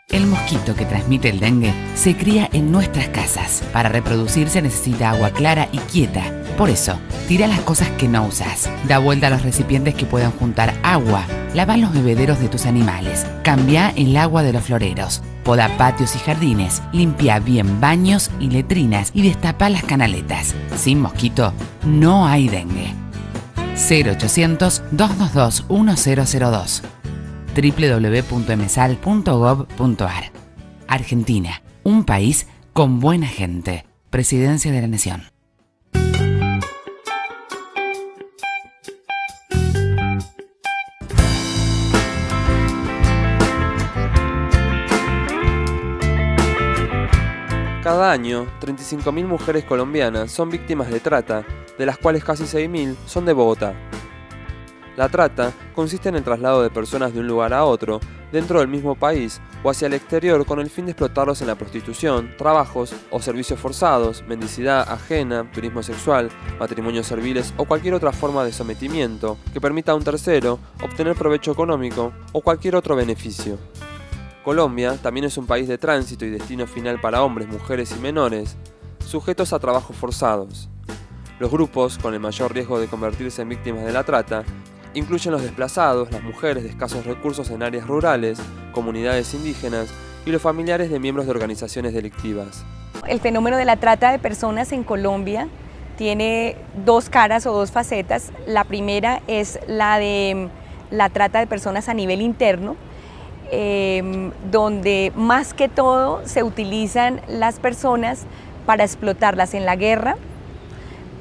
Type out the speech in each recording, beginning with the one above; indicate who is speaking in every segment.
Speaker 1: El mosquito que transmite el dengue se cría en nuestras casas. Para reproducirse necesita agua clara y quieta. Por eso, tira las cosas que no usas. Da vuelta a los recipientes que puedan juntar agua. Lava los bebederos de tus animales. Cambia el agua de los floreros. Poda patios y jardines. Limpia bien baños y letrinas y destapa las canaletas. Sin mosquito, no hay dengue. 0800-222-1002. www.msal.gov.ar. Argentina, un país con buena gente. Presidencia de la Nación.
Speaker 2: Cada año, 35.000 mujeres colombianas son víctimas de trata, de las cuales casi 6.000 son de Bogotá. La trata consiste en el traslado de personas de un lugar a otro, dentro del mismo país o hacia el exterior con el fin de explotarlos en la prostitución, trabajos o servicios forzados, mendicidad ajena, turismo sexual, matrimonios serviles o cualquier otra forma de sometimiento que permita a un tercero obtener provecho económico o cualquier otro beneficio. Colombia también es un país de tránsito y destino final para hombres, mujeres y menores, sujetos a trabajos forzados. Los grupos con el mayor riesgo de convertirse en víctimas de la trata incluyen los desplazados, las mujeres de escasos recursos en áreas rurales, comunidades indígenas y los familiares de miembros de organizaciones delictivas.
Speaker 3: El fenómeno de la trata de personas en Colombia tiene dos caras o dos facetas. La primera es la de la trata de personas a nivel interno, donde más que todo se utilizan las personas para explotarlas en la guerra,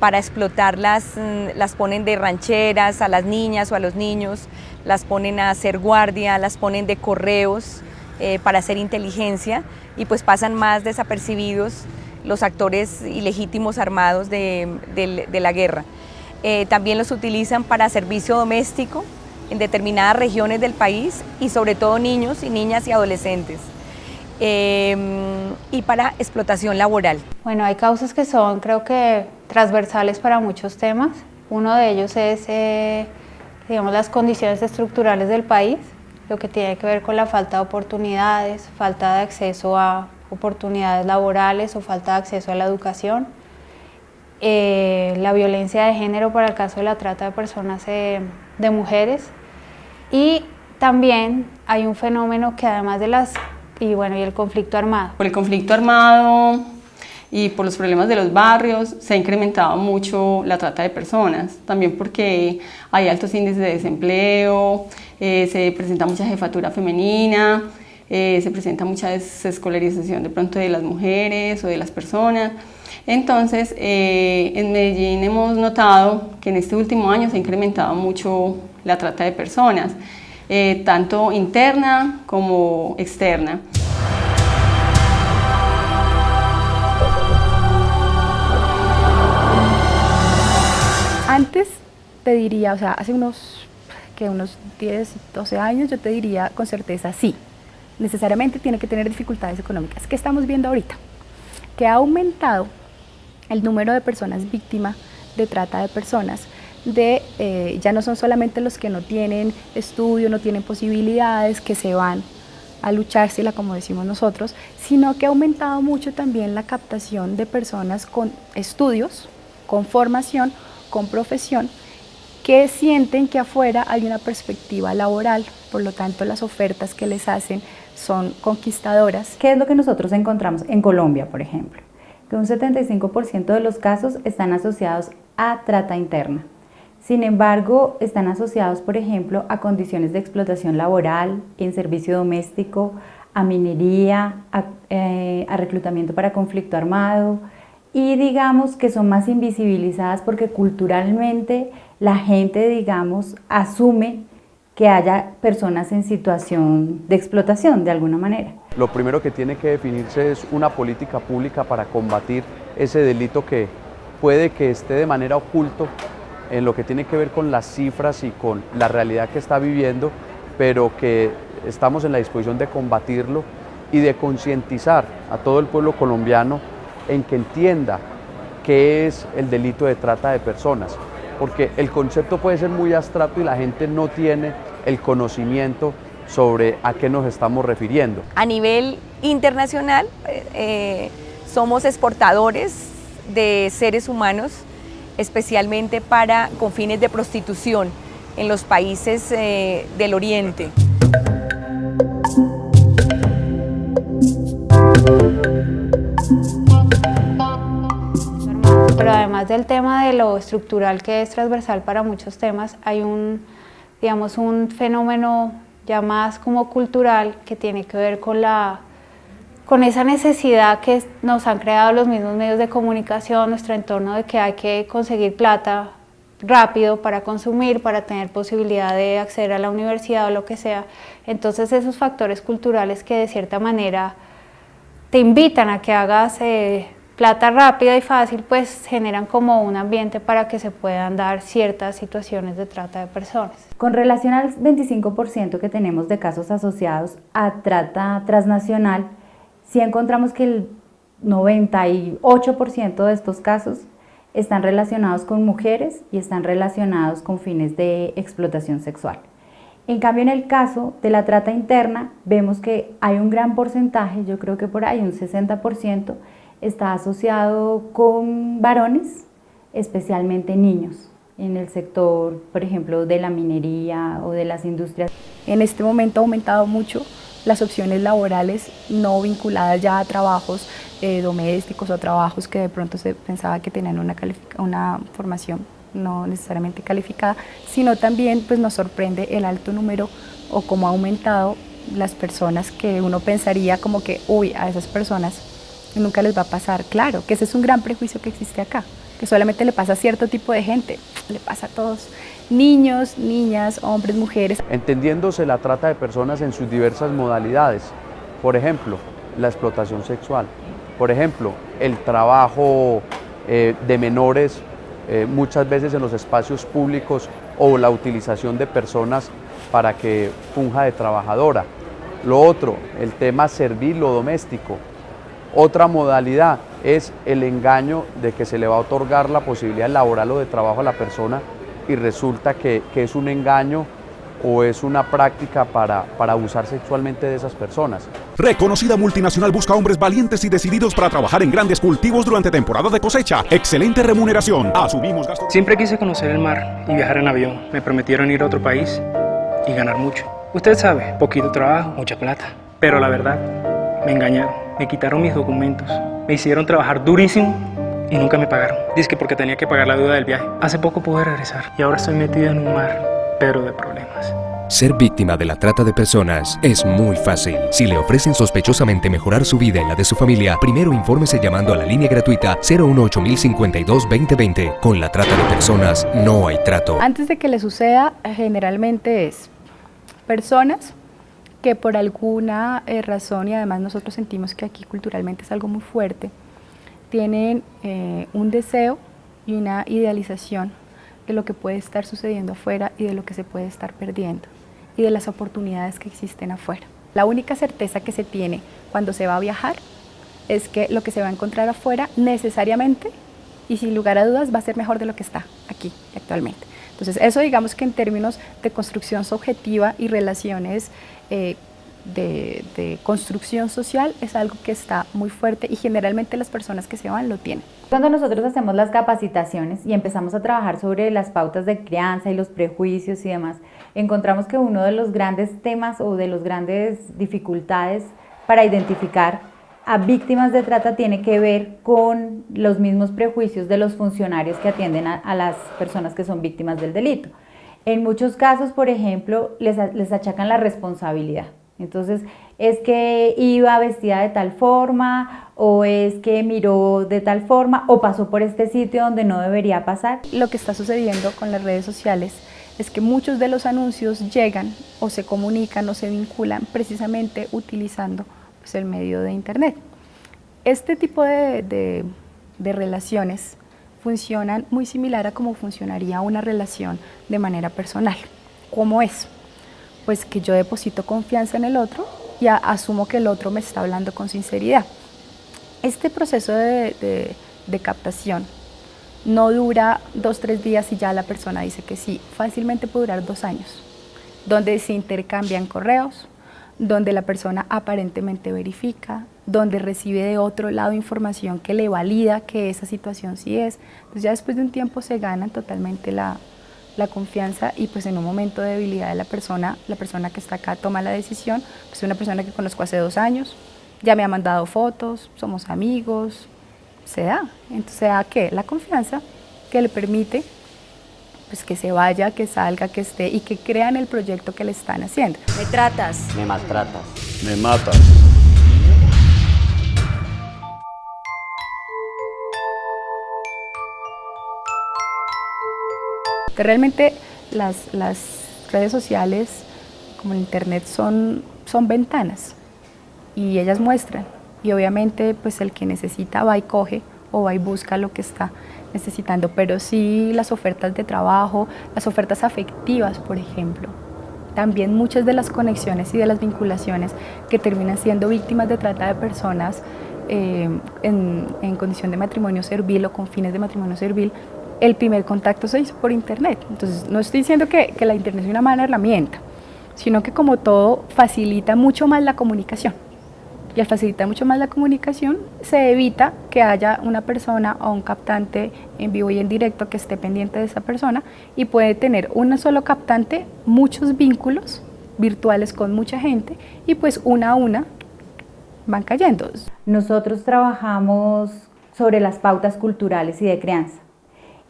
Speaker 3: para explotarlas, las ponen de rancheras a las niñas o a los niños, las ponen a hacer guardia, las ponen de correos para hacer inteligencia y pues pasan más desapercibidos los actores ilegítimos armados de la guerra. También los utilizan para servicio doméstico en determinadas regiones del país y sobre todo niños y niñas y adolescentes. Y para explotación laboral.
Speaker 4: Bueno, hay causas que son, creo que, transversales para muchos temas. Uno de ellos es, digamos, las condiciones estructurales del país, lo que tiene que ver con la falta de oportunidades, falta de acceso a oportunidades laborales o falta de acceso a la educación. La violencia de género para el caso de la trata de personas de mujeres. Y también hay un fenómeno que además de y el conflicto armado.
Speaker 5: Por el conflicto armado y por los problemas de los barrios se ha incrementado mucho la trata de personas, también porque hay altos índices de desempleo, se presenta mucha jefatura femenina, se presenta mucha desescolarización de pronto de las mujeres o de las personas. Entonces, en Medellín hemos notado que en este último año se ha incrementado mucho la trata de personas, tanto interna como externa.
Speaker 6: Antes te diría, o sea, hace unos 10, 12 años yo te diría con certeza sí, necesariamente tiene que tener dificultades económicas. ¿Qué estamos viendo ahorita? Que ha aumentado el número de personas víctimas de trata de personas, ya no son solamente los que no tienen estudio, no tienen posibilidades, que se van a luchársela, como decimos nosotros, sino que ha aumentado mucho también la captación de personas con estudios, con formación, con profesión, que sienten que afuera hay una perspectiva laboral, por lo tanto las ofertas que les hacen son conquistadoras.
Speaker 7: ¿Qué es lo que nosotros encontramos en Colombia, por ejemplo? Que un 75% de los casos están asociados a trata interna. Sin embargo, están asociados, por ejemplo, a condiciones de explotación laboral, en servicio doméstico, a minería, a reclutamiento para conflicto armado, y digamos que son más invisibilizadas porque culturalmente la gente, digamos, asume que haya personas en situación de explotación de alguna manera.
Speaker 8: Lo primero que tiene que definirse es una política pública para combatir ese delito que puede que esté de manera oculto en lo que tiene que ver con las cifras y con la realidad que está viviendo, pero que estamos en la disposición de combatirlo y de concientizar a todo el pueblo colombiano en que entienda qué es el delito de trata de personas, porque el concepto puede ser muy abstracto y la gente no tiene el conocimiento sobre a qué nos estamos refiriendo.
Speaker 3: A nivel internacional, somos exportadores de seres humanos, especialmente con fines de prostitución en los países del Oriente.
Speaker 4: Pero además del tema de lo estructural, que es transversal para muchos temas, hay un fenómeno ya más como cultural que tiene que ver con esa necesidad que nos han creado los mismos medios de comunicación, nuestro entorno, de que hay que conseguir plata rápido para consumir, para tener posibilidad de acceder a la universidad o lo que sea. Entonces esos factores culturales que de cierta manera te invitan a que hagas plata rápida y fácil, pues generan como un ambiente para que se puedan dar ciertas situaciones de trata de personas.
Speaker 7: Con relación al 25% que tenemos de casos asociados a trata transnacional, sí encontramos que el 98% de estos casos están relacionados con mujeres y están relacionados con fines de explotación sexual. En cambio, en el caso de la trata interna, vemos que hay un gran porcentaje, yo creo que por ahí un 60%, está asociado con varones, especialmente niños, en el sector, por ejemplo, de la minería o de las industrias.
Speaker 6: En este momento ha aumentado mucho las opciones laborales no vinculadas ya a trabajos domésticos o trabajos que de pronto se pensaba que tenían una formación no necesariamente calificada, sino también pues nos sorprende el alto número o cómo ha aumentado las personas que uno pensaría como que, uy, a esas personas nunca les va a pasar. Claro, que ese es un gran prejuicio que existe acá, que solamente le pasa a cierto tipo de gente, le pasa a todos, niños, niñas, hombres, mujeres.
Speaker 8: Entendiéndose la trata de personas en sus diversas modalidades, por ejemplo, la explotación sexual, por ejemplo, el trabajo de menores muchas veces en los espacios públicos o la utilización de personas para que funja de trabajadora. Lo otro, el tema servil o doméstico. Otra modalidad es el engaño de que se le va a otorgar la posibilidad laboral o de trabajo a la persona y resulta que es un engaño o es una práctica para abusar sexualmente de esas personas.
Speaker 9: Reconocida multinacional busca hombres valientes y decididos para trabajar en grandes cultivos durante temporada de cosecha. Excelente remuneración. Asumimos gastos.
Speaker 10: Siempre quise conocer el mar y viajar en avión. Me prometieron ir a otro país y ganar mucho. Usted sabe, poquito trabajo, mucha plata. Pero la verdad, me engañaron. Me quitaron mis documentos. Me hicieron trabajar durísimo y nunca me pagaron. Dice que porque tenía que pagar la deuda del viaje. Hace poco pude regresar y ahora estoy metido en un mar, pero de problemas.
Speaker 11: Ser víctima de la trata de personas es muy fácil. Si le ofrecen sospechosamente mejorar su vida y la de su familia, primero infórmese llamando a la línea gratuita 018-052-2020. Con la trata de personas no hay trato.
Speaker 6: Antes de que le suceda, generalmente es personas que por alguna razón, y además nosotros sentimos que aquí culturalmente es algo muy fuerte, tienen un deseo y una idealización de lo que puede estar sucediendo afuera y de lo que se puede estar perdiendo y de las oportunidades que existen afuera. La única certeza que se tiene cuando se va a viajar es que lo que se va a encontrar afuera necesariamente y sin lugar a dudas va a ser mejor de lo que está aquí actualmente. Entonces eso digamos que en términos de construcción subjetiva y relaciones de construcción social es algo que está muy fuerte y generalmente las personas que se van lo tienen.
Speaker 7: Cuando nosotros hacemos las capacitaciones y empezamos a trabajar sobre las pautas de crianza y los prejuicios y demás, encontramos que uno de los grandes temas o de las grandes dificultades para identificar a víctimas de trata tiene que ver con los mismos prejuicios de los funcionarios que atienden a las personas que son víctimas del delito. En muchos casos, por ejemplo, les achacan la responsabilidad. Entonces, es que iba vestida de tal forma, o es que miró de tal forma, o pasó por este sitio donde no debería pasar.
Speaker 6: Lo que está sucediendo con las redes sociales es que muchos de los anuncios llegan o se comunican o se vinculan precisamente utilizando pues, el medio de internet. Este tipo de relaciones funcionan muy similar a cómo funcionaría una relación de manera personal. ¿Cómo es? Pues que yo deposito confianza en el otro y asumo que el otro me está hablando con sinceridad. Este proceso de captación no dura 2 o 3 días y ya la persona dice que sí, fácilmente puede durar 2 años, donde se intercambian correos, donde la persona aparentemente verifica, donde recibe de otro lado información que le valida que esa situación sí es. Entonces ya después de un tiempo se gana totalmente la confianza y pues en un momento de debilidad de la persona que está acá toma la decisión, pues es una persona que conozco hace 2 años, ya me ha mandado fotos, somos amigos, se da. Entonces se da ¿qué? La confianza que le permite pues que se vaya, que salga, que esté y que crean el proyecto que le están haciendo.
Speaker 12: Me tratas.
Speaker 13: Me maltratas.
Speaker 14: Me matas.
Speaker 6: Que realmente las redes sociales como el internet son ventanas y ellas muestran y obviamente pues el que necesita va y coge o va y busca lo que está necesitando, pero sí las ofertas de trabajo, las ofertas afectivas, por ejemplo, también muchas de las conexiones y de las vinculaciones que terminan siendo víctimas de trata de personas en condición de matrimonio servil o con fines de matrimonio servil, el primer contacto se hizo por internet. Entonces no estoy diciendo que la internet es una mala herramienta, sino que como todo facilita mucho más la comunicación. Y al facilitar mucho más la comunicación se evita que haya una persona o un captante en vivo y en directo que esté pendiente de esa persona y puede tener un solo captante, muchos vínculos virtuales con mucha gente y pues una a una van cayendo.
Speaker 7: Nosotros trabajamos sobre las pautas culturales y de crianza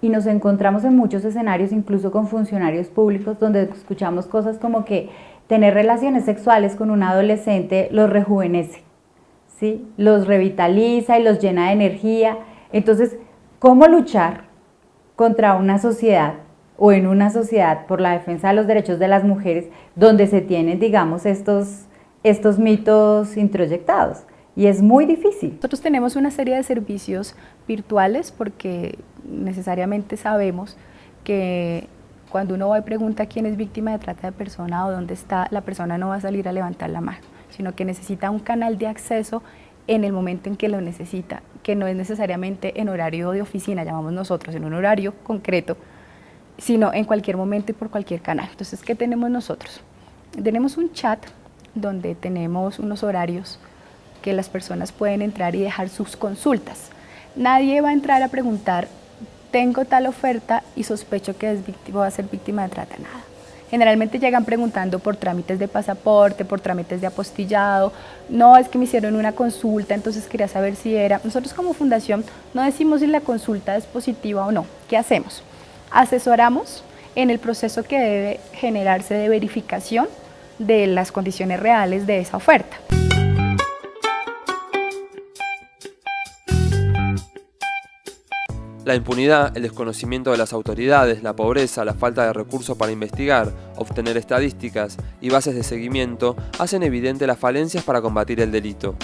Speaker 7: y nos encontramos en muchos escenarios, incluso con funcionarios públicos, donde escuchamos cosas como que tener relaciones sexuales con un adolescente los rejuvenece, ¿sí? Los revitaliza y los llena de energía. Entonces, ¿cómo luchar contra una sociedad o en una sociedad por la defensa de los derechos de las mujeres donde se tienen, digamos, estos mitos introyectados? Y es muy difícil.
Speaker 6: Nosotros tenemos una serie de servicios virtuales porque necesariamente sabemos que cuando uno va y pregunta quién es víctima de trata de persona o dónde está, la persona no va a salir a levantar la mano, sino que necesita un canal de acceso en el momento en que lo necesita, que no es necesariamente en horario de oficina, llamamos nosotros, en un horario concreto, sino en cualquier momento y por cualquier canal. Entonces, ¿qué tenemos nosotros? Tenemos un chat donde tenemos unos horarios que las personas pueden entrar y dejar sus consultas. Nadie va a entrar a preguntar, tengo tal oferta y sospecho que va a ser víctima de trata, nada. Generalmente llegan preguntando por trámites de pasaporte, por trámites de apostillado, no, es que me hicieron una consulta, entonces quería saber si era. Nosotros como fundación no decimos si la consulta es positiva o no. ¿Qué hacemos? Asesoramos en el proceso que debe generarse de verificación de las condiciones reales de esa oferta.
Speaker 2: La impunidad, el desconocimiento de las autoridades, la pobreza, la falta de recursos para investigar, obtener estadísticas y bases de seguimiento hacen evidente las falencias para combatir el delito.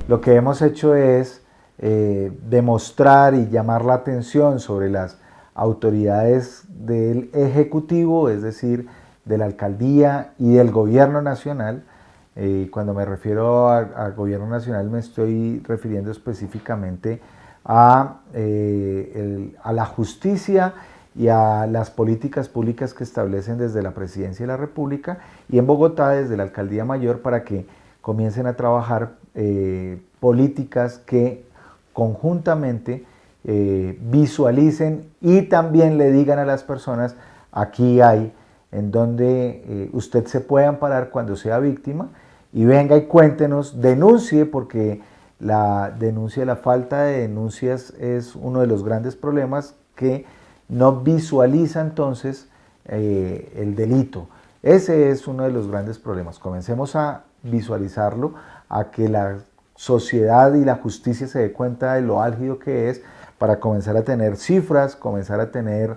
Speaker 15: Lo que hemos hecho es demostrar y llamar la atención sobre las autoridades del Ejecutivo, es decir, de la Alcaldía y del Gobierno Nacional. Cuando me refiero al Gobierno Nacional me estoy refiriendo específicamente a la justicia y a las políticas públicas que establecen desde la Presidencia de la República y en Bogotá desde la Alcaldía Mayor para que comiencen a trabajar políticas que conjuntamente visualicen y también le digan a las personas: aquí hay en donde usted se puede amparar cuando sea víctima, y venga y cuéntenos, denuncie, porque la denuncia, la falta de denuncias es uno de los grandes problemas que no visualiza entonces el delito. Ese es uno de los grandes problemas. Comencemos a visualizarlo, a que la sociedad y la justicia se dé cuenta de lo álgido que es, para comenzar a tener cifras, comenzar a tener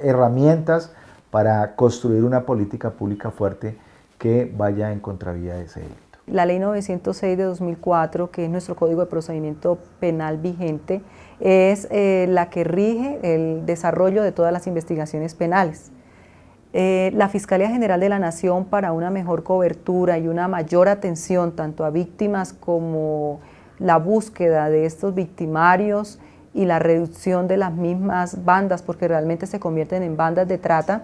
Speaker 15: herramientas para construir una política pública fuerte que vaya en contravía de ese delito.
Speaker 12: La Ley 906 de 2004, que es nuestro Código de Procedimiento Penal vigente, es la que rige el desarrollo de todas las investigaciones penales. La Fiscalía General de la Nación, para una mejor cobertura y una mayor atención tanto a víctimas como la búsqueda de estos victimarios y la reducción de las mismas bandas, porque realmente se convierten en bandas de trata,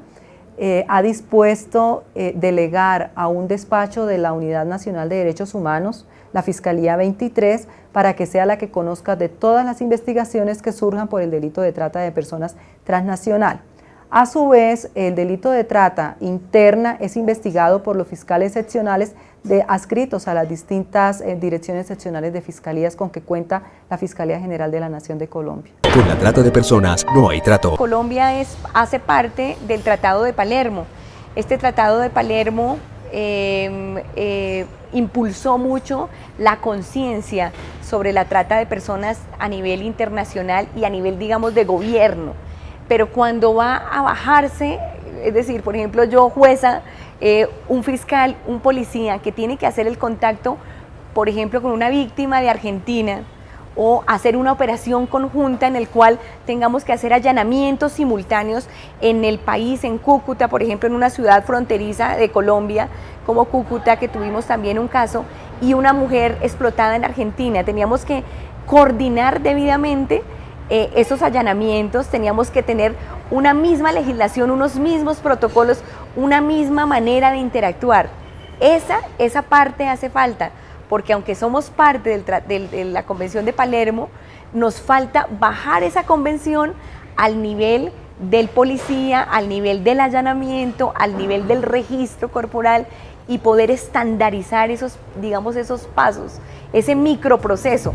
Speaker 12: ha dispuesto delegar a un despacho de la Unidad Nacional de Derechos Humanos, la Fiscalía 23, para que sea la que conozca de todas las investigaciones que surjan por el delito de trata de personas transnacional. A su vez, el delito de trata interna es investigado por los fiscales seccionales adscritos a las distintas direcciones seccionales de fiscalías con que cuenta la Fiscalía General de la Nación de Colombia.
Speaker 11: Con la trata de personas no hay trato.
Speaker 3: Colombia hace parte del Tratado de Palermo. Este Tratado de Palermo impulsó mucho la conciencia sobre la trata de personas a nivel internacional y a nivel, digamos, de gobierno. Pero cuando va a bajarse, es decir, por ejemplo, yo jueza, un fiscal, un policía que tiene que hacer el contacto, por ejemplo, con una víctima de Argentina, o hacer una operación conjunta en el cual tengamos que hacer allanamientos simultáneos en el país, en Cúcuta, por ejemplo, en una ciudad fronteriza de Colombia, como Cúcuta, que tuvimos también un caso, y una mujer explotada en Argentina. Teníamos que coordinar debidamente esos allanamientos, teníamos que tener una misma legislación, unos mismos protocolos, una misma manera de interactuar. Esa parte hace falta, porque aunque somos parte de la Convención de Palermo, nos falta bajar esa convención al nivel del policía, al nivel del allanamiento, al nivel del registro corporal, y poder estandarizar esos pasos, ese microproceso.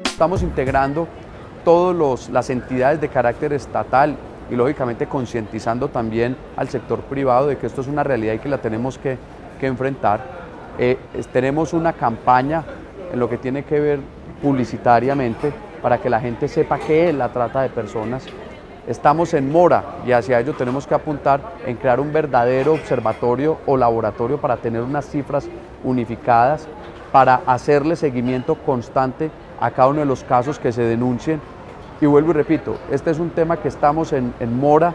Speaker 8: Estamos integrando todas las entidades de carácter estatal y lógicamente concientizando también al sector privado de que esto es una realidad y que la tenemos que enfrentar. Tenemos una campaña en lo que tiene que ver publicitariamente para que la gente sepa qué es la trata de personas. Estamos en mora y hacia ello tenemos que apuntar en crear un verdadero observatorio o laboratorio para tener unas cifras unificadas, para hacerle seguimiento constante a cada uno de los casos que se denuncien. Y vuelvo y repito, este es un tema que estamos en mora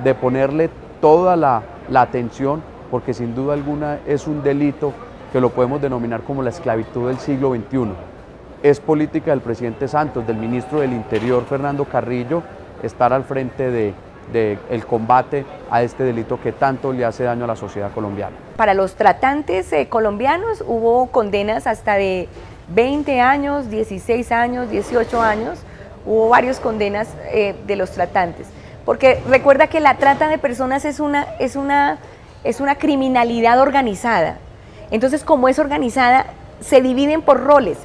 Speaker 8: de ponerle toda la atención, porque sin duda alguna es un delito que lo podemos denominar como la esclavitud del siglo XXI. Es política del presidente Santos, del ministro del Interior, Fernando Carrillo, estar al frente del combate a este delito que tanto le hace daño a la sociedad colombiana.
Speaker 3: Para los tratantes colombianos hubo condenas hasta de 20 años, 16 años, 18 años, hubo varias condenas de los tratantes. Porque recuerda que la trata de personas es una criminalidad organizada. Entonces, como es organizada, se dividen por roles.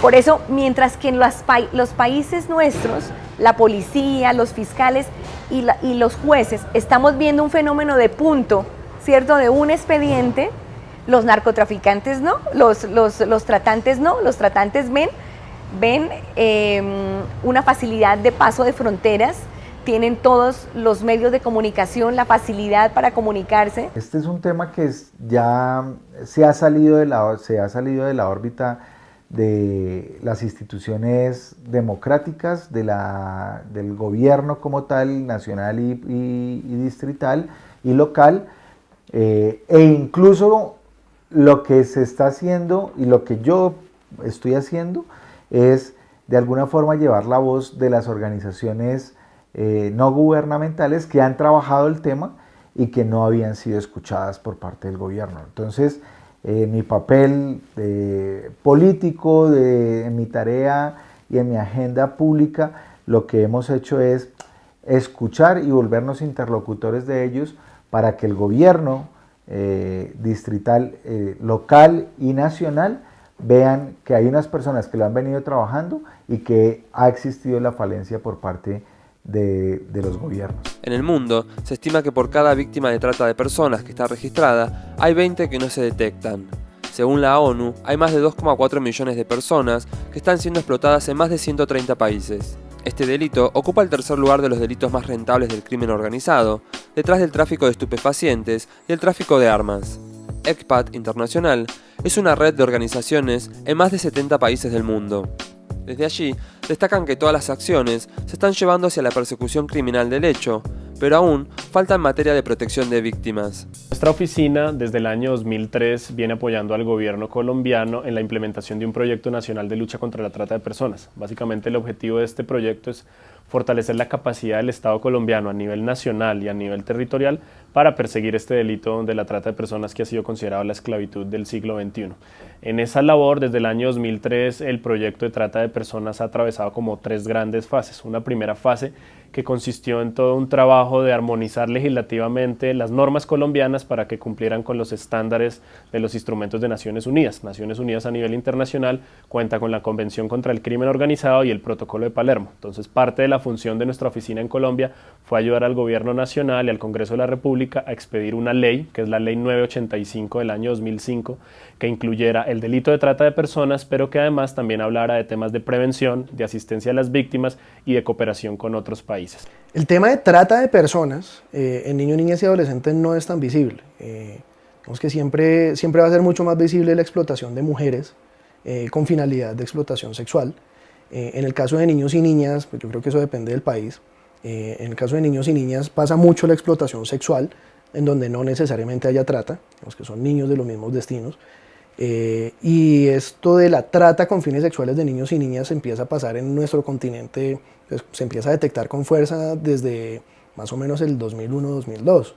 Speaker 3: Por eso, mientras que en los países nuestros, la policía, los fiscales y los jueces, estamos viendo un fenómeno de punto, ¿cierto?, de un expediente, los narcotraficantes no, los tratantes no, los tratantes ven una facilidad de paso de fronteras, tienen todos los medios de comunicación, la facilidad para comunicarse.
Speaker 15: Este es un tema que ya se ha salido de la órbita de las instituciones democráticas, del gobierno como tal, nacional y distrital, y local, e incluso lo que se está haciendo y lo que yo estoy haciendo es de alguna forma llevar la voz de las organizaciones no gubernamentales que han trabajado el tema y que no habían sido escuchadas por parte del gobierno. Entonces, mi papel político, en mi tarea y en mi agenda pública, lo que hemos hecho es escuchar y volvernos interlocutores de ellos para que el gobierno distrital, local y nacional vean que hay unas personas que lo han venido trabajando y que ha existido la falencia por parte de los gobiernos.
Speaker 2: En el mundo, se estima que por cada víctima de trata de personas que está registrada, hay 20 que no se detectan. Según la ONU, hay más de 2,4 millones de personas que están siendo explotadas en más de 130 países. Este delito ocupa el tercer lugar de los delitos más rentables del crimen organizado, detrás del tráfico de estupefacientes y el tráfico de armas. ECPAT Internacional es una red de organizaciones en más de 70 países del mundo. Desde allí, destacan que todas las acciones se están llevando hacia la persecución criminal del hecho, pero aún falta en materia de protección de víctimas.
Speaker 13: Nuestra oficina, desde el año 2003, viene apoyando al gobierno colombiano en la implementación de un proyecto nacional de lucha contra la trata de personas. Básicamente, el objetivo de este proyecto es fortalecer la capacidad del Estado colombiano a nivel nacional y a nivel territorial para perseguir este delito de la trata de personas que ha sido considerado la esclavitud del siglo XXI. En esa labor, desde el año 2003, el proyecto de trata de personas ha atravesado como 3 grandes fases. Una primera fase que consistió en todo un trabajo de armonizar legislativamente las normas colombianas para que cumplieran con los estándares de los instrumentos de Naciones Unidas. Naciones Unidas a nivel internacional cuenta con la Convención contra el Crimen Organizado y el Protocolo de Palermo. Entonces, parte de la función de nuestra oficina en Colombia fue ayudar al Gobierno Nacional y al Congreso de la República a expedir una ley, que es la Ley 985 del año 2005, que incluyera el delito de trata de personas, pero que además también hablara de temas de prevención, de asistencia a las víctimas y de cooperación con otros países.
Speaker 14: El tema de trata de personas en niños, niñas y adolescentes no es tan visible. Digamos que siempre va a ser mucho más visible la explotación de mujeres con finalidad de explotación sexual. En el caso de niños y niñas, pues yo creo que eso depende del país. En el caso de niños y niñas pasa mucho la explotación sexual, en donde no necesariamente haya trata, digamos que son niños de los mismos destinos. Y esto de la trata con fines sexuales de niños y niñas empieza a pasar en nuestro continente, pues, se empieza a detectar con fuerza desde más o menos el 2001-2002.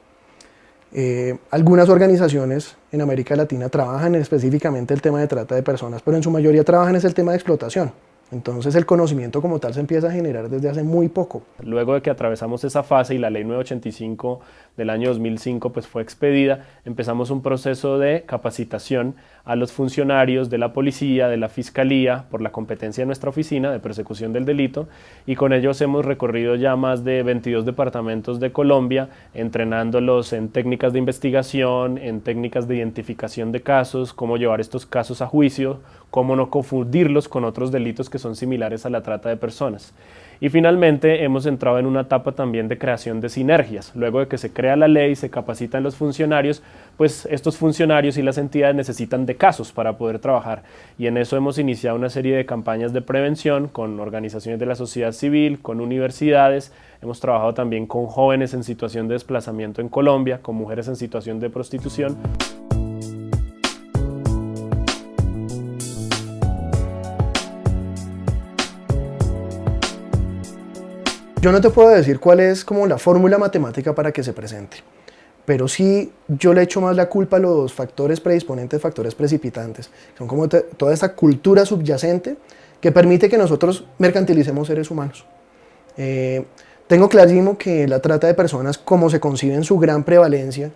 Speaker 14: Algunas organizaciones en América Latina trabajan específicamente el tema de trata de personas, pero en su mayoría trabajan es el tema de explotación. Entonces el conocimiento como tal se empieza a generar desde hace muy poco.
Speaker 13: Luego de que atravesamos esa fase y la Ley 985 del año 2005 pues fue expedida, empezamos un proceso de capacitación a los funcionarios de la policía, de la fiscalía, por la competencia de nuestra oficina de persecución del delito, y con ellos hemos recorrido ya más de 22 departamentos de Colombia, entrenándolos en técnicas de investigación, en técnicas de identificación de casos, cómo llevar estos casos a juicio, cómo no confundirlos con otros delitos que son similares a la trata de personas. Y finalmente hemos entrado en una etapa también de creación de sinergias. Luego de que se crea la ley, se capacitan los funcionarios, pues estos funcionarios y las entidades necesitan de casos para poder trabajar. Y en eso hemos iniciado una serie de campañas de prevención con organizaciones de la sociedad civil, con universidades. Hemos trabajado también con jóvenes en situación de desplazamiento en Colombia, con mujeres en situación de prostitución.
Speaker 14: Yo no te puedo decir cuál es como la fórmula matemática para que se presente, pero sí yo le echo más la culpa a los factores predisponentes, factores precipitantes. Son como toda esta cultura subyacente que permite que nosotros mercantilicemos seres humanos. Tengo clarísimo que la trata de personas, como se concibe en su gran prevalencia,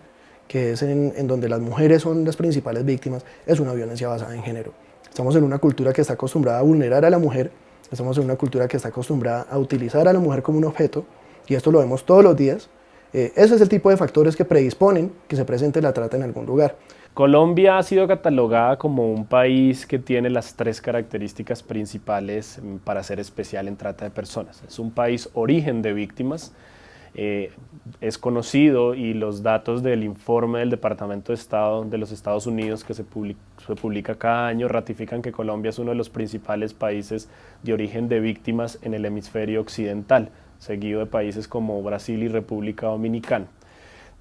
Speaker 14: que es en donde las mujeres son las principales víctimas, es una violencia basada en género. Estamos en una cultura que está acostumbrada a vulnerar a la mujer. Estamos en una cultura que está acostumbrada a utilizar a la mujer como un objeto, y esto lo vemos todos los días. Ese es el tipo de factores que predisponen que se presente la trata en algún lugar.
Speaker 13: Colombia ha sido catalogada como un país que tiene las 3 características principales para ser especial en trata de personas. Es un país origen de víctimas. Es conocido, y los datos del informe del Departamento de Estado de los Estados Unidos que se publica cada año ratifican que Colombia es uno de los principales países de origen de víctimas en el hemisferio occidental, seguido de países como Brasil y República Dominicana.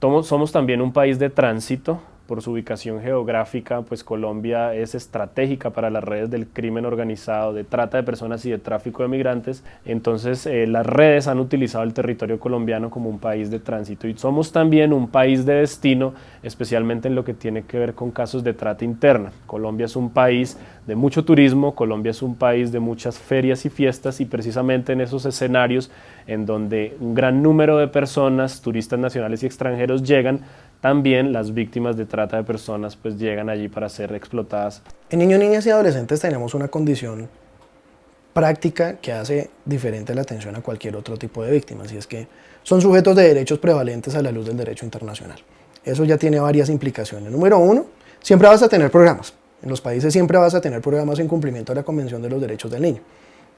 Speaker 13: Somos también un país de tránsito. Por su ubicación geográfica, pues Colombia es estratégica para las redes del crimen organizado, de trata de personas y de tráfico de migrantes. Entonces las redes han utilizado el territorio colombiano como un país de tránsito, y somos también un país de destino, especialmente en lo que tiene que ver con casos de trata interna. Colombia es un país de mucho turismo, Colombia es un país de muchas ferias y fiestas, y precisamente en esos escenarios en donde un gran número de personas, turistas nacionales y extranjeros llegan, también las víctimas de trata de personas pues llegan allí para ser explotadas.
Speaker 14: En niños, niñas y adolescentes tenemos una condición práctica que hace diferente la atención a cualquier otro tipo de víctimas, y es que son sujetos de derechos prevalentes a la luz del derecho internacional. Eso ya tiene varias implicaciones. Número uno, siempre vas a tener programas. En los países siempre vas a tener programas en cumplimiento de la Convención de los Derechos del Niño,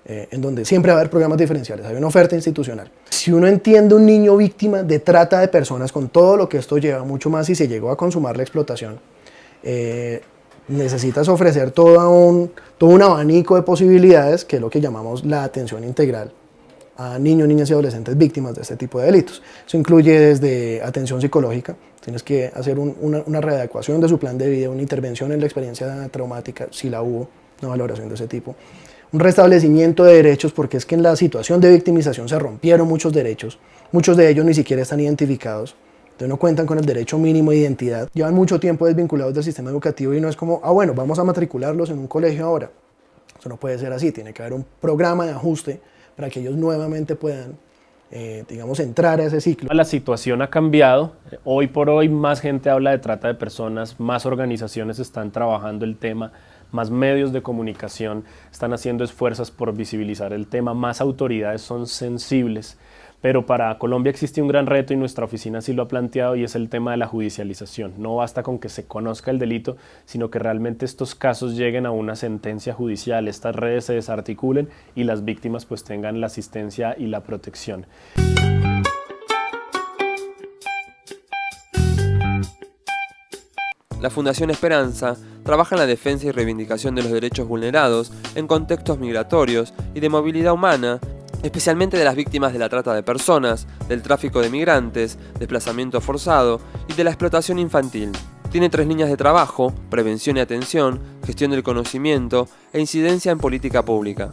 Speaker 14: en donde siempre va a haber programas diferenciales, hay una oferta institucional. Si uno entiende un niño víctima de trata de personas, con todo lo que esto lleva, mucho más si se llegó a consumar la explotación, necesitas ofrecer todo un abanico de posibilidades, que es lo que llamamos la atención integral a niños, niñas y adolescentes víctimas de este tipo de delitos. Eso incluye desde atención psicológica, tienes que hacer una readecuación de su plan de vida, una intervención en la experiencia traumática, si la hubo, una valoración de ese tipo. Un restablecimiento de derechos, porque es que en la situación de victimización se rompieron muchos derechos, muchos de ellos ni siquiera están identificados, entonces no cuentan con el derecho mínimo de identidad, llevan mucho tiempo desvinculados del sistema educativo y no es como, bueno, vamos a matricularlos en un colegio ahora. Eso no puede ser así, tiene que haber un programa de ajuste para que ellos nuevamente puedan, digamos, entrar a ese ciclo.
Speaker 13: La situación ha cambiado, hoy por hoy más gente habla de trata de personas, más organizaciones están trabajando el tema, más medios de comunicación están haciendo esfuerzos por visibilizar el tema, más autoridades son sensibles, pero para Colombia existe un gran reto y nuestra oficina sí lo ha planteado, y es el tema de la judicialización. No basta con que se conozca el delito, sino que realmente estos casos lleguen a una sentencia judicial, estas redes se desarticulen y las víctimas pues tengan la asistencia y la protección.
Speaker 2: La Fundación Esperanza trabaja en la defensa y reivindicación de los derechos vulnerados en contextos migratorios y de movilidad humana, especialmente de las víctimas de la trata de personas, del tráfico de migrantes, desplazamiento forzado y de la explotación infantil. Tiene 3 líneas de trabajo: prevención y atención, gestión del conocimiento e incidencia en política pública.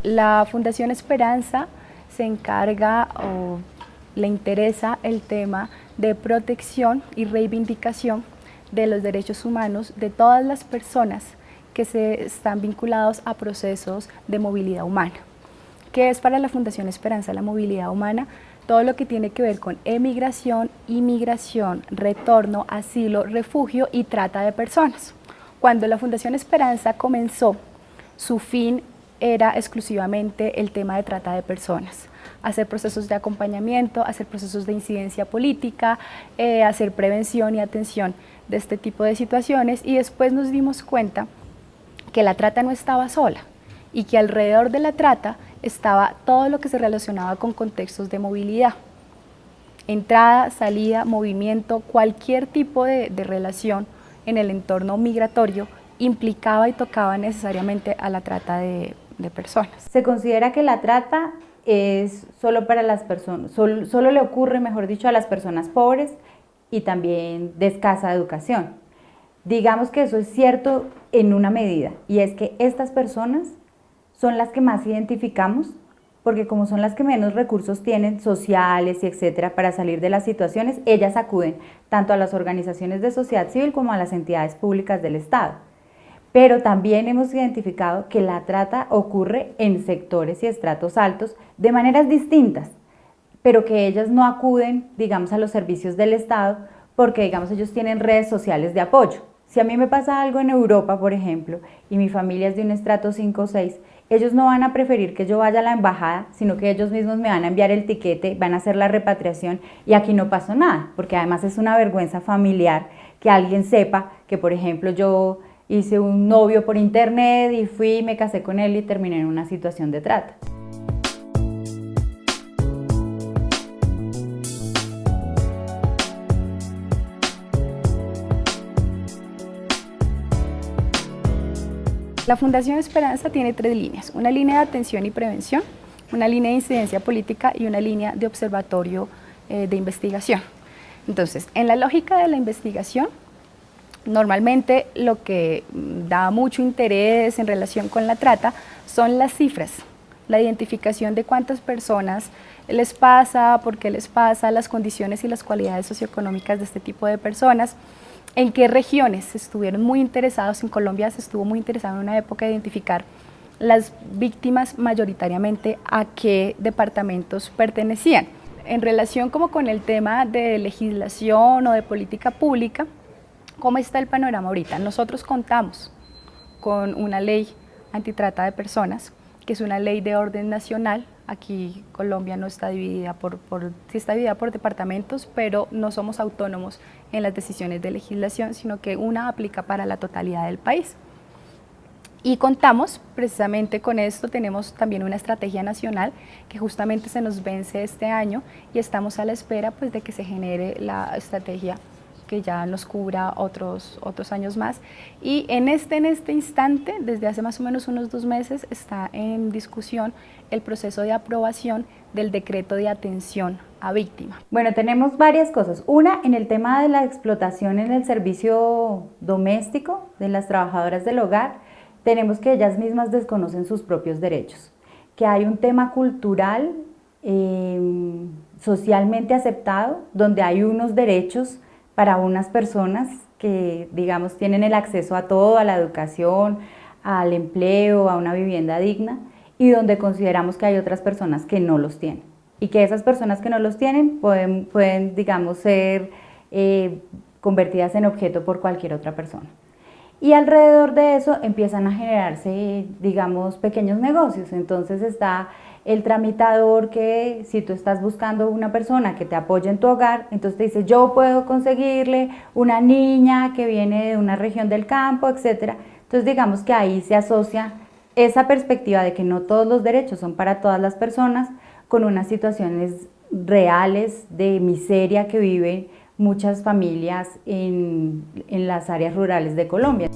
Speaker 6: La Fundación Esperanza se encarga o le interesa el tema de protección y reivindicación de los derechos humanos de todas las personas que se están vinculados a procesos de movilidad humana. ¿Qué es para la Fundación Esperanza la movilidad humana? Todo lo que tiene que ver con emigración, inmigración, retorno, asilo, refugio y trata de personas. Cuando la Fundación Esperanza comenzó, su fin era exclusivamente el tema de trata de personas. Hacer procesos de acompañamiento, hacer procesos de incidencia política, hacer prevención y atención de este tipo de situaciones, y después nos dimos cuenta que la trata no estaba sola y que alrededor de la trata estaba todo lo que se relacionaba con contextos de movilidad. Entrada, salida, movimiento, cualquier tipo de relación en el entorno migratorio implicaba y tocaba necesariamente a la trata de personas.
Speaker 7: Se considera que la trata es solo para las personas, solo le ocurre, mejor dicho, a las personas pobres y también de escasa educación. Digamos que eso es cierto en una medida, y es que estas personas son las que más identificamos, porque como son las que menos recursos tienen, sociales y etcétera, para salir de las situaciones, ellas acuden tanto a las organizaciones de sociedad civil como a las entidades públicas del Estado. Pero también hemos identificado que la trata ocurre en sectores y estratos altos de maneras distintas, pero que ellas no acuden, digamos, a los servicios del Estado porque, digamos, ellos tienen redes sociales de apoyo. Si a mí me pasa algo en Europa, por ejemplo, y mi familia es de un estrato 5 o 6, ellos no van a preferir que yo vaya a la embajada, sino que ellos mismos me van a enviar el tiquete, van a hacer la repatriación y aquí no pasó nada, porque además es una vergüenza familiar que alguien sepa que, por ejemplo, yo hice un novio por internet y fui, me casé con él y terminé en una situación de trata.
Speaker 6: La Fundación Esperanza tiene 3 líneas: una línea de atención y prevención, una línea de incidencia política y una línea de observatorio de investigación. Entonces, en la lógica de la investigación, normalmente lo que da mucho interés en relación con la trata son las cifras, la identificación de cuántas personas les pasa, por qué les pasa, las condiciones y las cualidades socioeconómicas de este tipo de personas, en qué regiones estuvieron muy interesados. En Colombia se estuvo muy interesado en una época de identificar las víctimas mayoritariamente a qué departamentos pertenecían. En relación como con el tema de legislación o de política pública, ¿cómo está el panorama ahorita? Nosotros contamos con una ley antitrata de personas, que es una ley de orden nacional. Aquí Colombia no está dividida sí está dividida por departamentos, pero no somos autónomos en las decisiones de legislación, sino que una aplica para la totalidad del país. Y contamos precisamente con esto, tenemos también una estrategia nacional que justamente se nos vence este año y estamos a la espera pues, de que se genere la estrategia que ya nos cubra otros años más. Y en este instante, desde hace más o menos unos 2 meses, está en discusión el proceso de aprobación del decreto de atención a víctima.
Speaker 7: Bueno, tenemos varias cosas. Una, en el tema de la explotación en el servicio doméstico de las trabajadoras del hogar, tenemos que ellas mismas desconocen sus propios derechos, que hay un tema cultural socialmente aceptado, donde hay unos derechos para unas personas que, digamos, tienen el acceso a todo, a la educación, al empleo, a una vivienda digna, y donde consideramos que hay otras personas que no los tienen. Y que esas personas que no los tienen pueden digamos, ser convertidas en objeto por cualquier otra persona. Y alrededor de eso empiezan a generarse, digamos, pequeños negocios. Entonces está el tramitador que si tú estás buscando una persona que te apoye en tu hogar, entonces te dice, yo puedo conseguirle una niña que viene de una región del campo, etc. Entonces digamos que ahí se asocia esa perspectiva de que no todos los derechos son para todas las personas con unas situaciones reales de miseria que viven muchas familias en las áreas rurales de Colombia.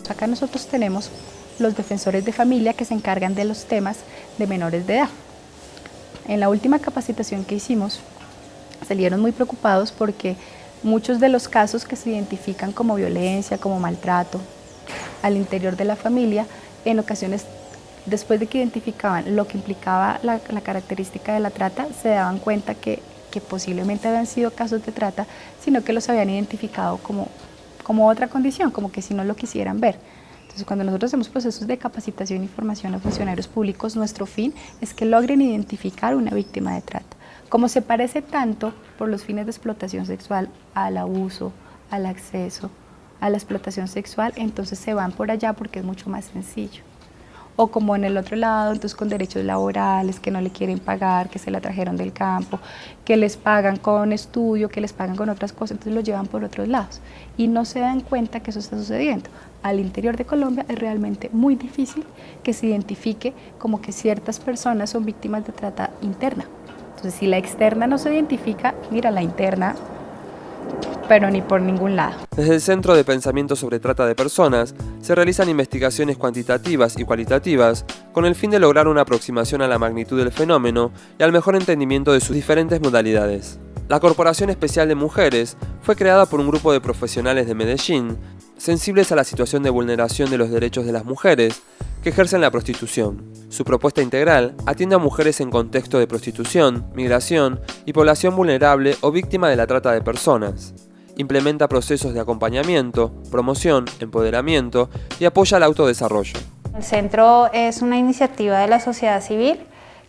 Speaker 6: Acá nosotros tenemos los defensores de familia que se encargan de los temas de menores de edad. En la última capacitación que hicimos salieron muy preocupados porque muchos de los casos que se identifican como violencia, como maltrato al interior de la familia, en ocasiones, después de que identificaban lo que implicaba la característica de la trata, se daban cuenta que posiblemente habían sido casos de trata, sino que los habían identificado como otra condición, como que si no lo quisieran ver. Entonces, cuando nosotros hacemos procesos de capacitación y formación a funcionarios públicos, nuestro fin es que logren identificar una víctima de trata. Como se parece tanto por los fines de explotación sexual al abuso, al acceso, a la explotación sexual, entonces se van por allá porque es mucho más sencillo. O como en el otro lado, entonces con derechos laborales que no le quieren pagar, que se la trajeron del campo, que les pagan con estudio, que les pagan con otras cosas, entonces lo llevan por otros lados y no se dan cuenta que eso está sucediendo. Al interior de Colombia es realmente muy difícil que se identifique como que ciertas personas son víctimas de trata interna. Entonces si la externa no se identifica, mira la interna, pero ni por ningún lado.
Speaker 2: Desde el Centro de Pensamiento sobre Trata de Personas se realizan investigaciones cuantitativas y cualitativas con el fin de lograr una aproximación a la magnitud del fenómeno y al mejor entendimiento de sus diferentes modalidades. La Corporación Especial de Mujeres fue creada por un grupo de profesionales de Medellín sensibles a la situación de vulneración de los derechos de las mujeres que ejercen la prostitución. Su propuesta integral atiende a mujeres en contexto de prostitución, migración y población vulnerable o víctima de la trata de personas. Implementa procesos de acompañamiento, promoción, empoderamiento y apoya el autodesarrollo.
Speaker 4: El centro es una iniciativa de la sociedad civil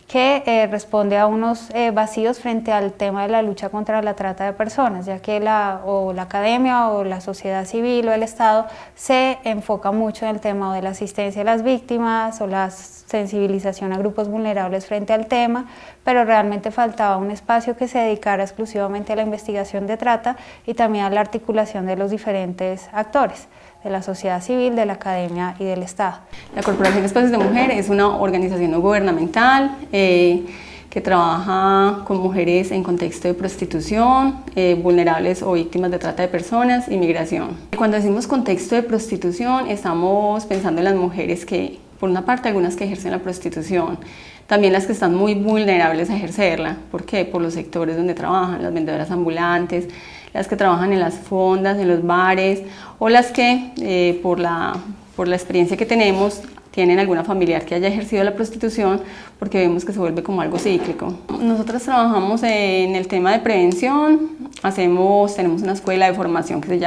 Speaker 4: que responde a unos vacíos frente al tema de la lucha contra la trata de personas, ya que la academia o la sociedad civil o el Estado se enfoca mucho en el tema de la asistencia a las víctimas o la sensibilización a grupos vulnerables frente al tema, pero realmente faltaba un espacio que se dedicara exclusivamente a la investigación de trata y también a la articulación de los diferentes actores de la sociedad civil, de la academia y del Estado.
Speaker 5: La Corporación Espacios de Mujer es una organización no gubernamental que trabaja con mujeres en contexto de prostitución, vulnerables o víctimas de trata de personas y migración. Cuando decimos contexto de prostitución, estamos pensando en las mujeres que Por una parte, algunas que ejercen la prostitución, también las que están muy vulnerables a ejercerla. ¿Por qué? Por los sectores donde trabajan, las vendedoras ambulantes, las que trabajan en las fondas, en los bares, o las que por la experiencia que tenemos tienen alguna familiar que haya ejercido la prostitución, porque vemos que se vuelve como algo cíclico. Nosotros trabajamos en el tema de prevención, tenemos una escuela de formación que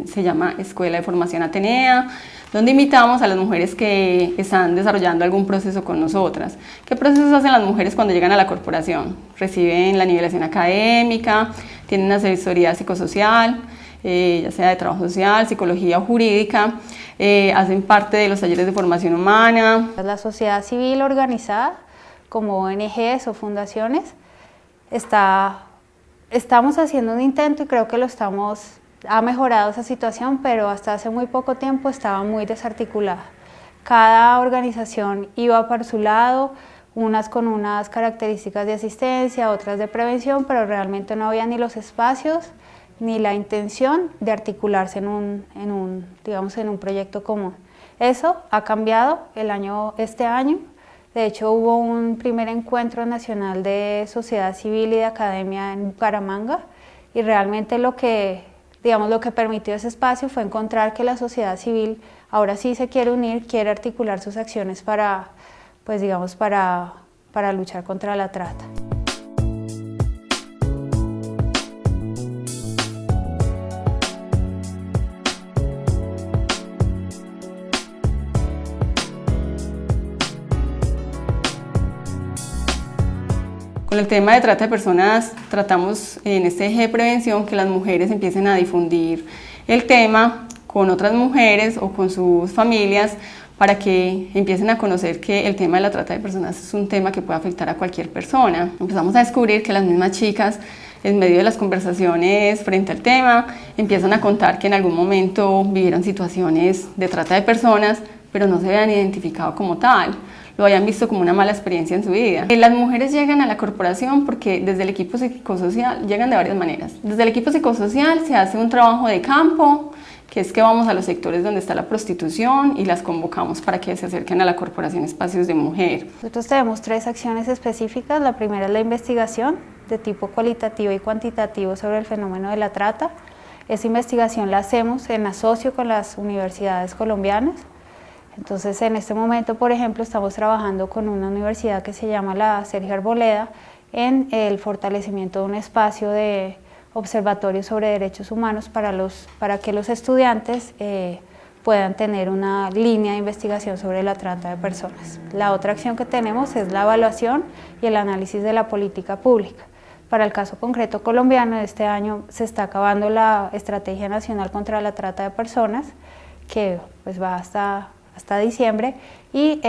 Speaker 5: se llama Escuela de Formación Atenea, donde invitamos a las mujeres que están desarrollando algún proceso con nosotras. ¿Qué procesos hacen las mujeres cuando llegan a la corporación? Reciben la nivelación académica, tienen asesoría psicosocial, ya sea de trabajo social, psicología o jurídica, hacen parte de los talleres de formación humana.
Speaker 4: La sociedad civil organizada, como ONGs o fundaciones, estamos haciendo un intento y creo que ha mejorado esa situación, pero hasta hace muy poco tiempo estaba muy desarticulada. Cada organización iba por su lado, unas con unas características de asistencia, otras de prevención, pero realmente no había ni los espacios ni la intención de articularse en un proyecto común. Eso ha cambiado este año. De hecho, hubo un primer encuentro nacional de sociedad civil y de academia en Bucaramanga, y realmente lo que permitió ese espacio fue encontrar que la sociedad civil ahora sí se quiere unir, quiere articular sus acciones para luchar contra la trata.
Speaker 5: Con el tema de trata de personas, tratamos en este eje de prevención que las mujeres empiecen a difundir el tema con otras mujeres o con sus familias, para que empiecen a conocer que el tema de la trata de personas es un tema que puede afectar a cualquier persona. Empezamos a descubrir que las mismas chicas, en medio de las conversaciones frente al tema, empiezan a contar que en algún momento vivieron situaciones de trata de personas, pero no se habían identificado como tal, lo hayan visto como una mala experiencia en su vida. Las mujeres llegan a la corporación porque desde el equipo psicosocial llegan de varias maneras. Desde el equipo psicosocial se hace un trabajo de campo, que es que vamos a los sectores donde está la prostitución y las convocamos para que se acerquen a la corporación Espacios de Mujer.
Speaker 4: Nosotros tenemos 3 acciones específicas. La primera es la investigación de tipo cualitativo y cuantitativo sobre el fenómeno de la trata. Esa investigación la hacemos en asocio con las universidades colombianas. Entonces, en este momento, por ejemplo, estamos trabajando con una universidad que se llama la Sergio Arboleda en el fortalecimiento de un espacio de observatorio sobre derechos humanos para que los estudiantes puedan tener una línea de investigación sobre la trata de personas. La otra acción que tenemos es la evaluación y el análisis de la política pública. Para el caso concreto colombiano, este año se está acabando la Estrategia Nacional contra la Trata de Personas, que pues va hasta diciembre, y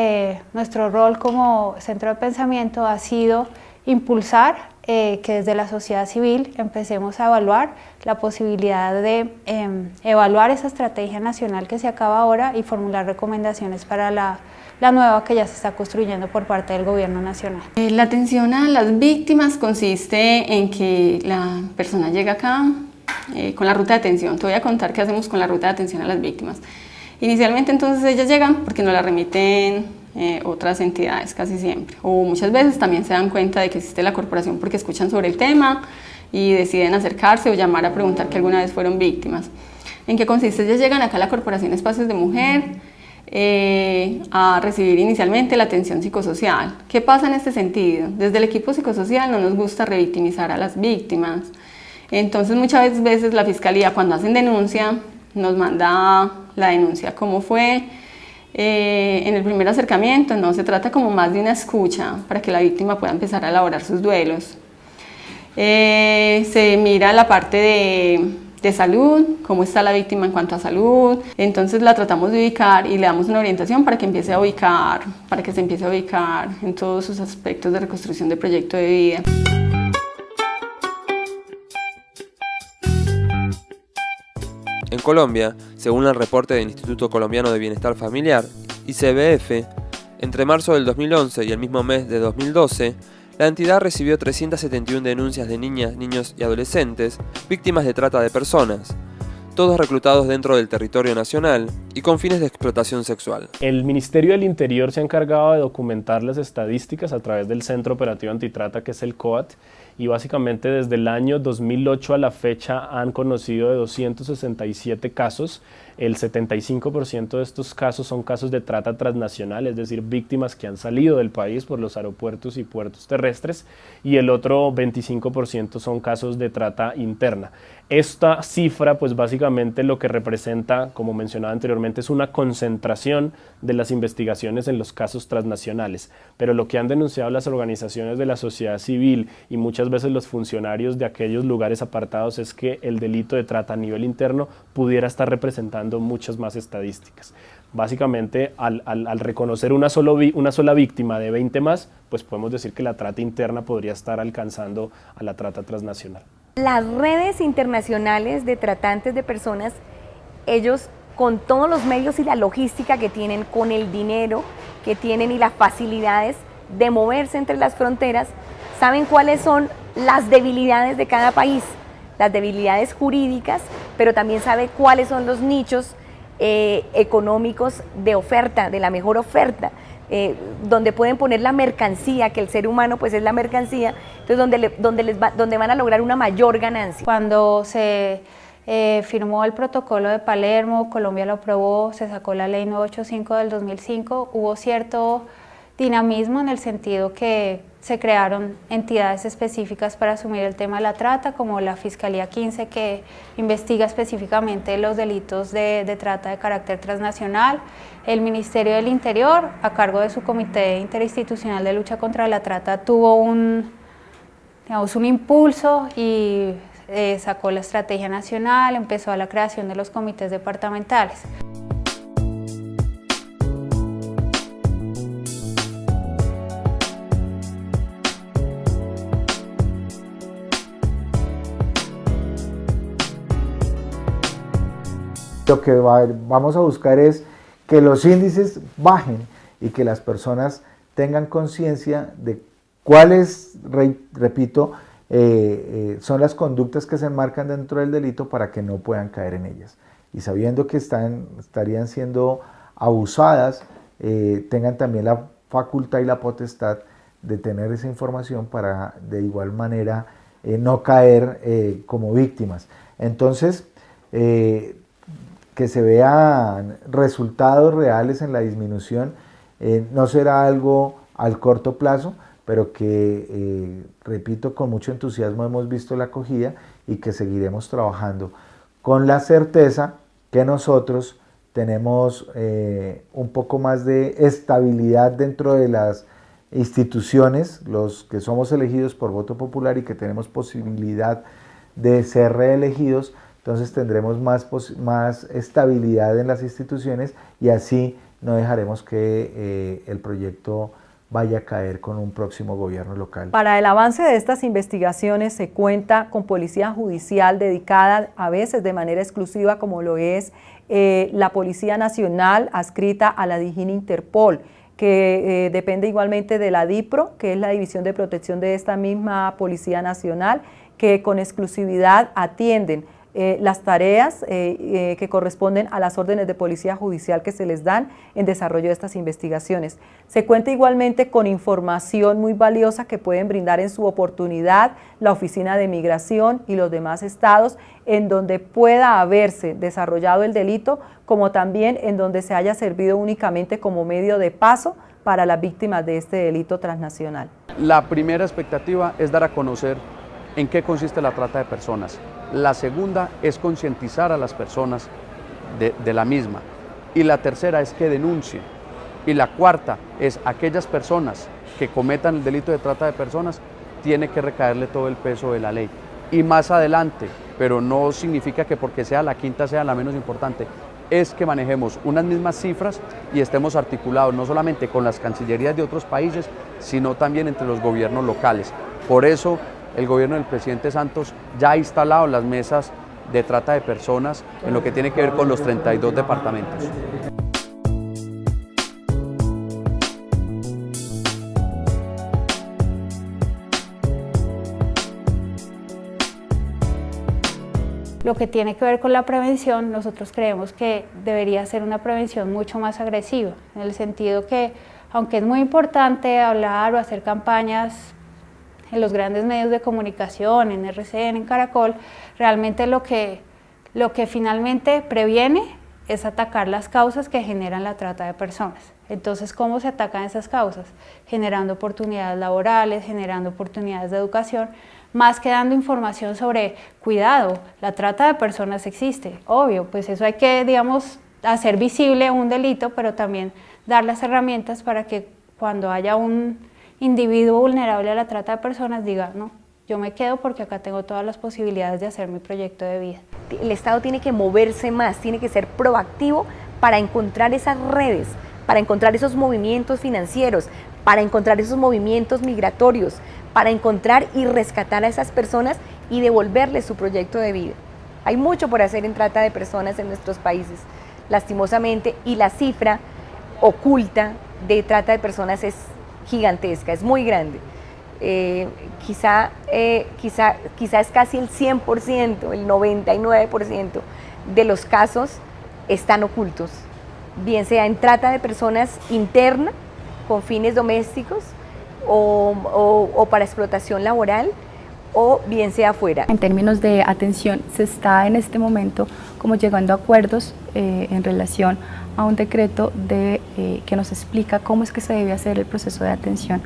Speaker 4: nuestro rol como centro de pensamiento ha sido impulsar que desde la sociedad civil empecemos a evaluar la posibilidad de evaluar esa estrategia nacional que se acaba ahora y formular recomendaciones para la nueva que ya se está construyendo por parte del gobierno nacional.
Speaker 5: La atención a las víctimas consiste en que la persona llega acá con la ruta de atención. Te voy a contar qué hacemos con la ruta de atención a las víctimas. Inicialmente entonces ellas llegan porque nos la remiten otras entidades casi siempre, o muchas veces también se dan cuenta de que existe la corporación porque escuchan sobre el tema y deciden acercarse o llamar a preguntar que alguna vez fueron víctimas. ¿En qué consiste? Ellas llegan acá a la Corporación Espacios de Mujer a recibir inicialmente la atención psicosocial. ¿Qué pasa en este sentido? Desde el equipo psicosocial no nos gusta revictimizar a las víctimas, entonces muchas veces la Fiscalía, cuando hacen denuncia, nos manda la denuncia como fue en el primer acercamiento. No, se trata como más de una escucha para que la víctima pueda empezar a elaborar sus duelos. Se mira la parte de salud, cómo está la víctima en cuanto a salud, entonces la tratamos de ubicar y le damos una orientación para que se empiece a ubicar en todos sus aspectos de reconstrucción de proyecto de vida.
Speaker 2: En Colombia, según el reporte del Instituto Colombiano de Bienestar Familiar, ICBF, entre marzo del 2011 y el mismo mes de 2012, la entidad recibió 371 denuncias de niñas, niños y adolescentes víctimas de trata de personas. todos reclutados dentro del territorio nacional y con fines de explotación sexual.
Speaker 13: El Ministerio del Interior se ha encargado de documentar las estadísticas a través del Centro Operativo Antitrata, que es el COAT, y básicamente desde el año 2008 a la fecha han conocido de 267 casos. El 75% de estos casos son casos de trata transnacional, es decir, víctimas que han salido del país por los aeropuertos y puertos terrestres, y el otro 25% son casos de trata interna. Esta cifra, pues básicamente lo que representa, como mencionaba anteriormente, es una concentración de las investigaciones en los casos transnacionales, pero lo que han denunciado las organizaciones de la sociedad civil y muchas veces los funcionarios de aquellos lugares apartados es que el delito de trata a nivel interno pudiera estar representando muchas más estadísticas. Básicamente, al reconocer una sola víctima de 20 más, pues podemos decir que la trata interna podría estar alcanzando a la trata transnacional.
Speaker 3: Las redes internacionales de tratantes de personas, ellos con todos los medios y la logística que tienen, con el dinero que tienen y las facilidades de moverse entre las fronteras, saben cuáles son las debilidades de cada país, las debilidades jurídicas, pero también sabe cuáles son los nichos económicos de oferta, de la mejor oferta, donde pueden poner la mercancía, que el ser humano pues es la mercancía, entonces donde van a lograr una mayor ganancia.
Speaker 4: Cuando se firmó el protocolo de Palermo, Colombia lo aprobó, se sacó la ley 985 del 2005, hubo cierto dinamismo en el sentido que se crearon entidades específicas para asumir el tema de la trata, como la Fiscalía 15, que investiga específicamente los delitos de trata de carácter transnacional, el Ministerio del Interior, a cargo de su Comité Interinstitucional de Lucha contra la Trata, tuvo un impulso y sacó la estrategia nacional, empezó a la creación de los comités departamentales.
Speaker 15: Lo que vamos a buscar es que los índices bajen y que las personas tengan conciencia de cuáles, repito, son las conductas que se enmarcan dentro del delito para que no puedan caer en ellas. Y sabiendo que estarían siendo abusadas, tengan también la facultad y la potestad de tener esa información para de igual manera no caer como víctimas. Entonces, que se vean resultados reales en la disminución, no será algo al corto plazo, pero que, repito, con mucho entusiasmo hemos visto la acogida y que seguiremos trabajando con la certeza que nosotros tenemos un poco más de estabilidad dentro de las instituciones, los que somos elegidos por voto popular y que tenemos posibilidad de ser reelegidos. Entonces tendremos más estabilidad en las instituciones y así no dejaremos que el proyecto vaya a caer con un próximo gobierno local.
Speaker 12: Para el avance de estas investigaciones se cuenta con policía judicial dedicada a veces de manera exclusiva, como lo es la Policía Nacional adscrita a la DIJÍN Interpol, que depende igualmente de la DIPRO, que es la División de Protección de esta misma Policía Nacional, que con exclusividad atienden las tareas que corresponden a las órdenes de policía judicial que se les dan en desarrollo de estas investigaciones. Se cuenta igualmente con información muy valiosa que pueden brindar en su oportunidad la Oficina de Migración y los demás estados en donde pueda haberse desarrollado el delito, como también en donde se haya servido únicamente como medio de paso para las víctimas de este delito transnacional.
Speaker 8: La primera expectativa es dar a conocer en qué consiste la trata de personas. La segunda es concientizar a las personas de la misma. Y la tercera es que denuncien. Y la cuarta es aquellas personas que cometan el delito de trata de personas, tiene que recaerle todo el peso de la ley. Y más adelante, pero no significa que porque sea la quinta sea la menos importante, es que manejemos unas mismas cifras y estemos articulados no solamente con las cancillerías de otros países, sino también entre los gobiernos locales. Por eso, el gobierno del presidente Santos ya ha instalado las mesas de trata de personas en lo que tiene que ver con los 32 departamentos.
Speaker 4: lo que tiene que ver con la prevención, nosotros creemos que debería ser una prevención mucho más agresiva, en el sentido que, aunque es muy importante hablar o hacer campañas en los grandes medios de comunicación, en RCN, en Caracol, realmente lo que finalmente previene es atacar las causas que generan la trata de personas. Entonces, ¿cómo se atacan esas causas? Generando oportunidades laborales, generando oportunidades de educación, más que dando información sobre, cuidado, la trata de personas existe, obvio, pues eso hay que, digamos, hacer visible un delito, pero también dar las herramientas para que cuando haya un individuo vulnerable a la trata de personas diga, no, yo me quedo porque acá tengo todas las posibilidades de hacer mi proyecto de vida.
Speaker 3: El Estado tiene que moverse más, tiene que ser proactivo para encontrar esas redes, para encontrar esos movimientos financieros, para encontrar esos movimientos migratorios, para encontrar y rescatar a esas personas y devolverles su proyecto de vida. Hay mucho por hacer en trata de personas en nuestros países, lastimosamente, y la cifra oculta de trata de personas es gigantesca, es muy grande. Quizá es casi el 100%, el 99% de los casos están ocultos, bien sea en trata de personas interna, con fines domésticos, o para explotación laboral, o bien sea afuera.
Speaker 6: En términos de atención, se está en este momento como llegando a acuerdos en relación a un decreto que nos explica cómo es que se debe hacer el proceso de atención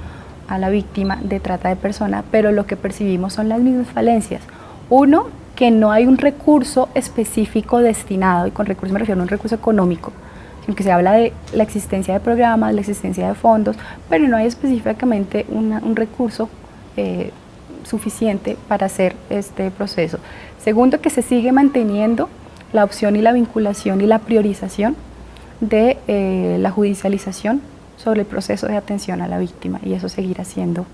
Speaker 6: a la víctima de trata de personas, pero lo que percibimos son las mismas falencias. Uno, que no hay un recurso específico destinado, y con recurso me refiero a un recurso económico, sino que se habla de la existencia de programas, la existencia de fondos, pero no hay específicamente un recurso suficiente para hacer este proceso. Segundo, que se sigue manteniendo la opción y la vinculación y la priorización de la judicialización sobre el proceso de atención a la víctima, y eso seguirá siendo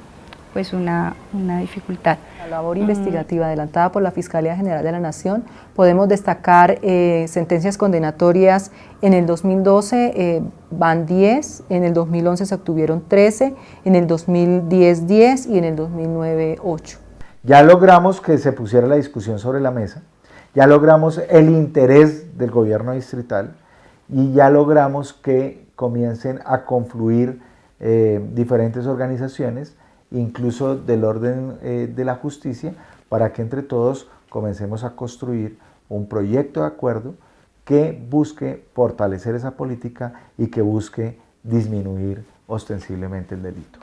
Speaker 6: pues una dificultad.
Speaker 12: La labor investigativa adelantada por la Fiscalía General de la Nación, podemos destacar sentencias condenatorias. En el 2012 van 10, en el 2011 se obtuvieron 13, en el 2010 10 y en el 2009 8.
Speaker 15: Ya logramos que se pusiera la discusión sobre la mesa, ya logramos el interés del gobierno distrital y ya logramos que comiencen a confluir diferentes organizaciones, incluso del orden de la justicia, para que entre todos comencemos a construir un proyecto de acuerdo que busque fortalecer esa política y que busque disminuir ostensiblemente el delito.